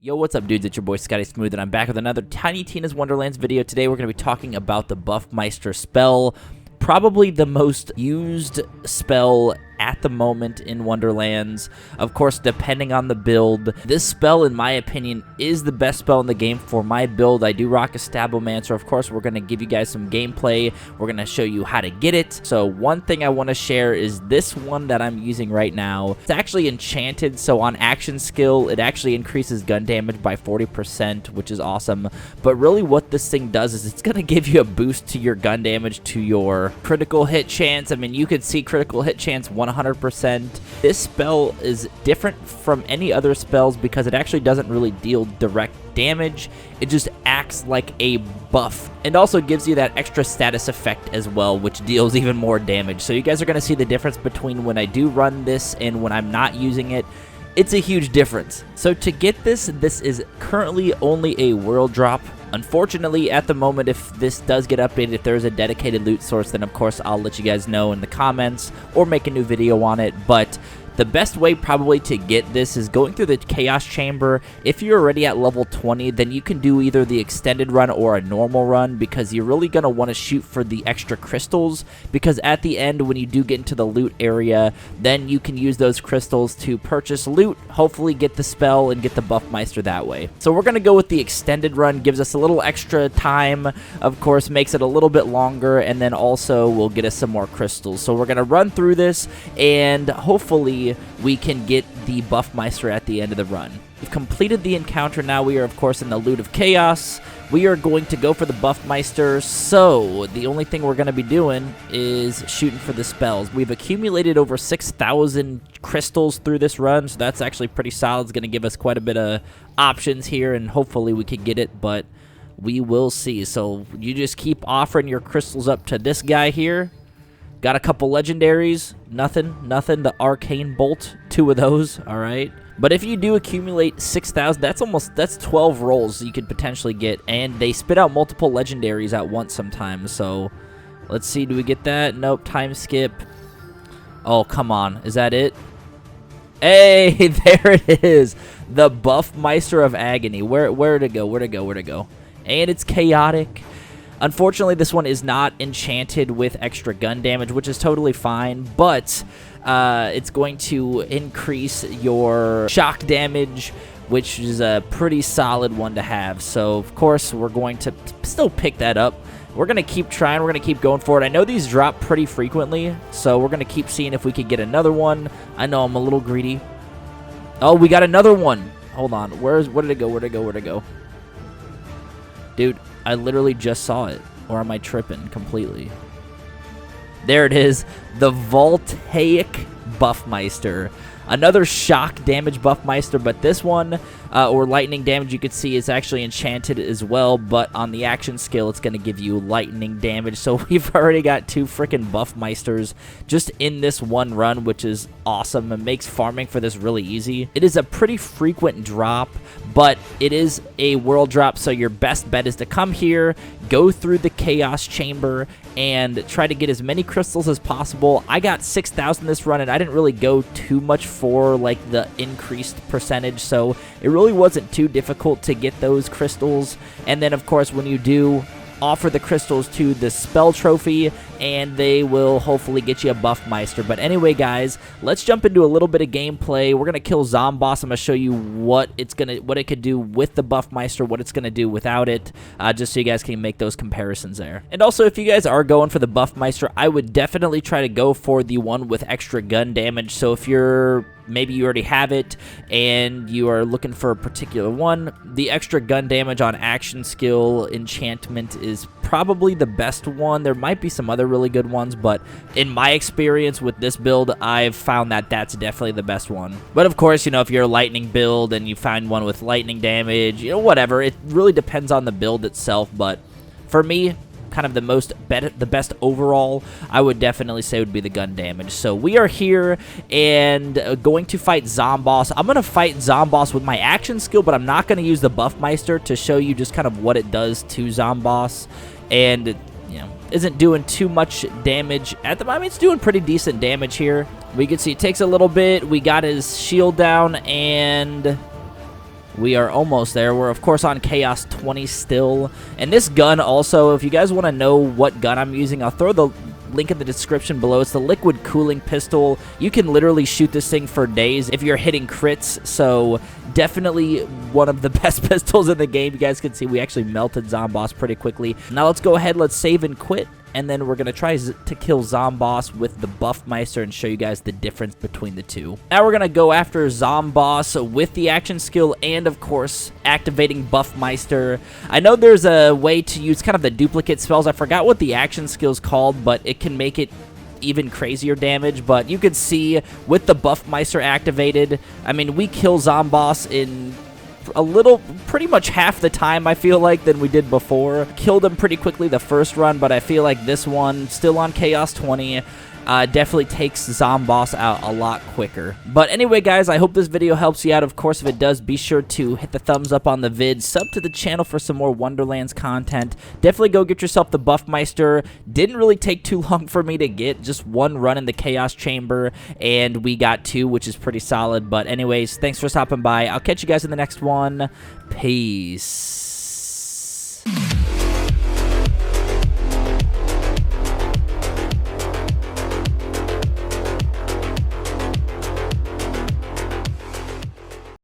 Yo, what's up, dudes? It's your boy Scotty Smooth, and I'm back with another Tiny Tina's Wonderlands video. Today, we're going to be talking about the Buffmeister spell. Probably the most used spell at the moment in Wonderlands. Of course, depending on the build, this spell, in my opinion, is the best spell in the game for my build. I do rock a Stabbomancer. Of course, we're going to give you guys some gameplay. We're going to show you how to get it. So one thing I want to share is this one that I'm using right now. It's actually enchanted, so on action skill, it actually increases gun damage by 40%, which is awesome. But really what this thing does is it's going to give you a boost to your gun damage, to your critical hit chance. I mean, you could see critical hit chance 100%. This spell is different from any other spells because it actually doesn't really deal direct damage. It just acts like a buff and also gives you that extra status effect as well, which deals even more damage. So you guys are going to see the difference between when I do run this and when I'm not using it. It's a huge difference. So to get this is currently only a world drop. Unfortunately, at the moment, if this does get updated, if there's a dedicated loot source, then of course I'll let you guys know in the comments or make a new video on it. But the best way probably to get this is going through the Chaos Chamber. If you're already at level 20, then you can do either the extended run or a normal run, because you're really going to want to shoot for the extra crystals, because at the end, when you do get into the loot area, then you can use those crystals to purchase loot, hopefully get the spell and get the Buffmeister that way. So we're going to go with the extended run. Gives us a little extra time, of course, makes it a little bit longer, and then also will get us some more crystals. So we're going to run through this, and hopefully we can get the Buffmeister at the end of the run. We've completed the encounter. Now we are, of course, in the Loot of Chaos. We are going to go for the Buffmeister, so the only thing we're going to be doing is shooting for the spells. We've accumulated over 6,000 crystals through this run, so that's actually pretty solid. It's going to give us quite a bit of options here, and hopefully we could get it, but we will see. So you just keep offering your crystals up to this guy here. Got a couple legendaries, nothing. The arcane bolt, 2 of those, all right. But if you do accumulate 6,000, that's 12 rolls you could potentially get, and they spit out multiple legendaries at once sometimes. So let's see, do we get that? Nope, time skip. Oh, come on, is that it? Hey, there it is, the Buffmeister of Agony. Where to go? And it's chaotic. Unfortunately, this one is not enchanted with extra gun damage, which is totally fine, but it's going to increase your shock damage, which is a pretty solid one to have. So, of course, we're going to still pick that up. We're going to keep trying. We're going to keep going for it. I know these drop pretty frequently, so we're going to keep seeing if we can get another one. I know I'm a little greedy. Oh, we got another one. Hold on. Where did it go? Dude, I literally just saw it. Or am I tripping completely? There it is. The Voltaic Buffmeister. Another shock damage Buffmeister, but this one, or lightning damage, you could see is actually enchanted as well, but on the action skill, it's going to give you lightning damage. So we've already got 2 freaking Buffmeisters just in this one run, which is awesome. It makes farming for this really easy. It is a pretty frequent drop, but it is a world drop, so your best bet is to come here, go through the Chaos Chamber, and try to get as many crystals as possible. I got 6,000 this run, and I didn't really go too much for like the increased percentage, so it really wasn't too difficult to get those crystals. And then, of course, when you do, offer the crystals to the spell trophy, and they will hopefully get you a Buffmeister. But anyway, guys, let's jump into a little bit of gameplay. We're gonna kill Zomboss. I'm gonna show you what it could do with the Buffmeister, what it's gonna do without it, just so you guys can make those comparisons there. And also, if you guys are going for the Buffmeister, I would definitely try to go for the one with extra gun damage. So if maybe you already have it and you are looking for a particular one, the extra gun damage on action skill enchantment is probably the best one. There might be some other really good ones, but in my experience with this build, I've found that that's definitely the best one. But of course, you know, if you're a lightning build and you find one with lightning damage, you know, whatever, it really depends on the build itself. But for me, kind of the best overall, I would definitely say would be the gun damage. So we are here and going to fight Zomboss. I'm going to fight Zomboss with my action skill, but I'm not going to use the Buffmeister to show you just kind of what it does to Zomboss. And, you know, isn't doing too much damage at the moment. It's doing pretty decent damage here. We can see it takes a little bit. We got his shield down, and We are almost there. We're, of course, on Chaos 20 still. And this gun also, if you guys want to know what gun I'm using, I'll throw the link in the description below. It's the liquid cooling pistol. You can literally shoot this thing for days if you're hitting crits, so definitely one of the best pistols in the game. You guys can see we actually melted Zomboss pretty quickly. Now let's go ahead, let's save and quit, and then we're going to try to kill Zomboss with the Buffmeister and show you guys the difference between the two. Now we're going to go after Zomboss with the action skill and, of course, activating Buffmeister. I know there's a way to use kind of the duplicate spells. I forgot what the action skill is called, but it can make it even crazier damage. But you could see with the Buffmeister activated, I mean, we kill Zomboss in pretty much half the time, I feel like, than we did before. Killed him pretty quickly the first run, but I feel like this one, still on Chaos 20, definitely takes Zomboss out a lot quicker. But anyway, guys, I hope this video helps you out. Of course, if it does, be sure to hit the thumbs up on the vid, sub to the channel for some more Wonderlands content. Definitely go get yourself the Buffmeister. Didn't really take too long for me to get, just one run in the Chaos Chamber, and we got 2, which is pretty solid. But anyways, thanks for stopping by. I'll catch you guys in the next one. Peace.